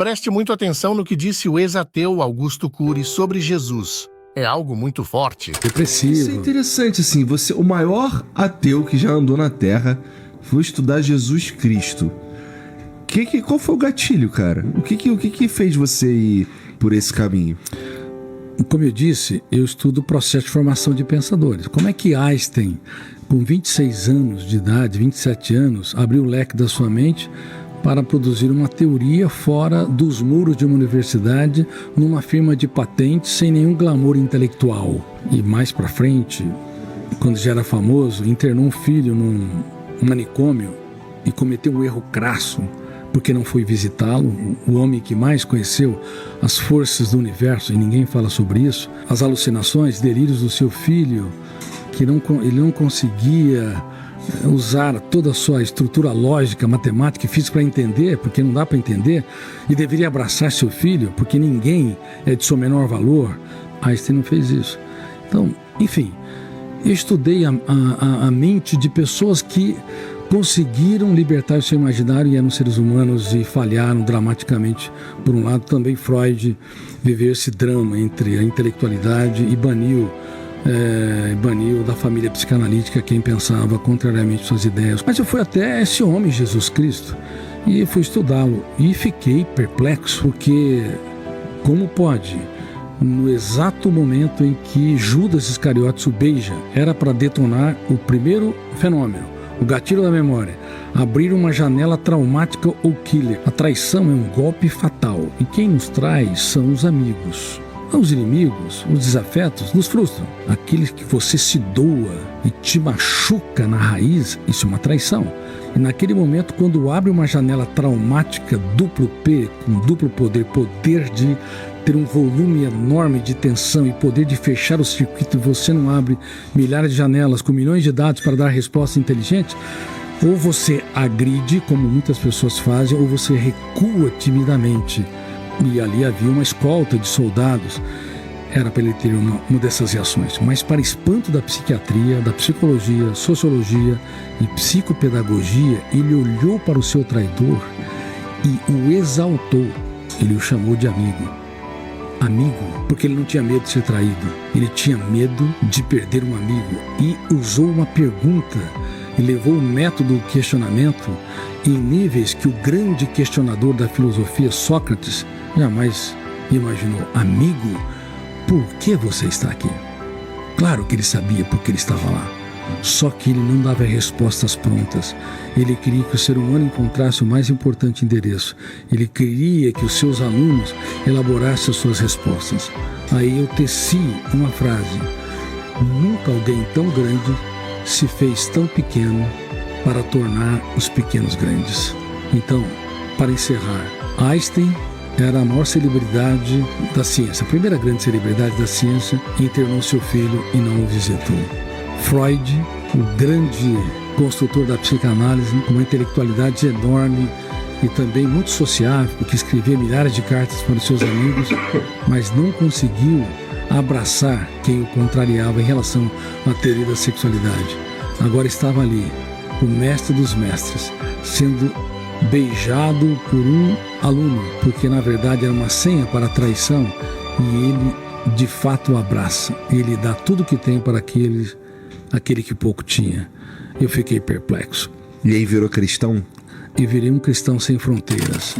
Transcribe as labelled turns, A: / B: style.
A: Preste muito atenção no que disse o ex-ateu Augusto Cury sobre Jesus. É algo muito forte.
B: Depressivo.
C: Isso é interessante, assim, o maior ateu que já andou na Terra foi estudar Jesus Cristo. Qual foi o gatilho, cara? O que fez você ir por esse caminho?
B: Como eu disse, eu estudo o processo de formação de pensadores. Como é que Einstein, com 26 anos de idade, 27 anos, abriu o leque da sua mente para produzir uma teoria fora dos muros de uma universidade, numa firma de patentes, sem nenhum glamour intelectual? E mais para frente, quando já era famoso, internou um filho num manicômio e cometeu um erro crasso, porque não foi visitá-lo, o homem que mais conheceu as forças do universo, e ninguém fala sobre isso, as alucinações, delírios do seu filho, que ele não conseguia usar toda a sua estrutura lógica, matemática e física para entender, porque não dá para entender, e deveria abraçar seu filho, porque ninguém é de seu menor valor. Einstein não fez isso. Então, enfim, eu estudei a mente de pessoas que conseguiram libertar o seu imaginário e eram seres humanos e falharam dramaticamente. Por um lado, também Freud viveu esse drama entre a intelectualidade e baniu da família psicanalítica quem pensava contrariamente suas ideias. Mas eu fui até esse homem, Jesus Cristo, e fui estudá-lo e fiquei perplexo, porque como pode, no exato momento em que Judas Iscariotes o beija, era para detonar o primeiro fenômeno, o gatilho da memória, abrir uma janela traumática ou killer. A traição é um golpe fatal, e quem nos trai são os amigos. Os inimigos, os desafetos, nos frustram. Aqueles que você se doa e te machuca na raiz, isso é uma traição. E naquele momento, quando abre uma janela traumática duplo P, com duplo poder, poder de ter um volume enorme de tensão e poder de fechar o circuito, e você não abre milhares de janelas com milhões de dados para dar resposta inteligente, ou você agride, como muitas pessoas fazem, ou você recua timidamente. E ali havia uma escolta de soldados. Era para ele ter uma dessas reações. Mas, para espanto da psiquiatria, da psicologia, sociologia e psicopedagogia, ele olhou para o seu traidor e o exaltou. Ele o chamou de amigo. Amigo, porque ele não tinha medo de ser traído. Ele tinha medo de perder um amigo. E usou uma pergunta e levou o método do questionamento em níveis que o grande questionador da filosofia, Sócrates, jamais imaginou. Amigo, por que você está aqui? Claro que ele sabia por que ele estava lá. Só que ele não dava respostas prontas. Ele queria que o ser humano encontrasse o mais importante endereço. Ele queria que os seus alunos elaborassem as suas respostas. Aí eu teci uma frase: nunca alguém tão grande se fez tão pequeno para tornar os pequenos grandes. Então, para encerrar, Einstein era a maior celebridade da ciência, a primeira grande celebridade da ciência, internou seu filho e não o visitou. Freud, o grande construtor da psicanálise, com uma intelectualidade enorme e também muito sociável, porque escrevia milhares de cartas para os seus amigos, mas não conseguiu abraçar quem o contrariava em relação à teoria da sexualidade. Agora estava ali, o mestre dos mestres, sendo beijado por um aluno, porque na verdade era uma senha para a traição, e ele de fato o abraça. Ele dá tudo o que tem para aquele que pouco tinha. Eu fiquei perplexo.
C: E aí virou cristão?
B: E virei um cristão sem fronteiras.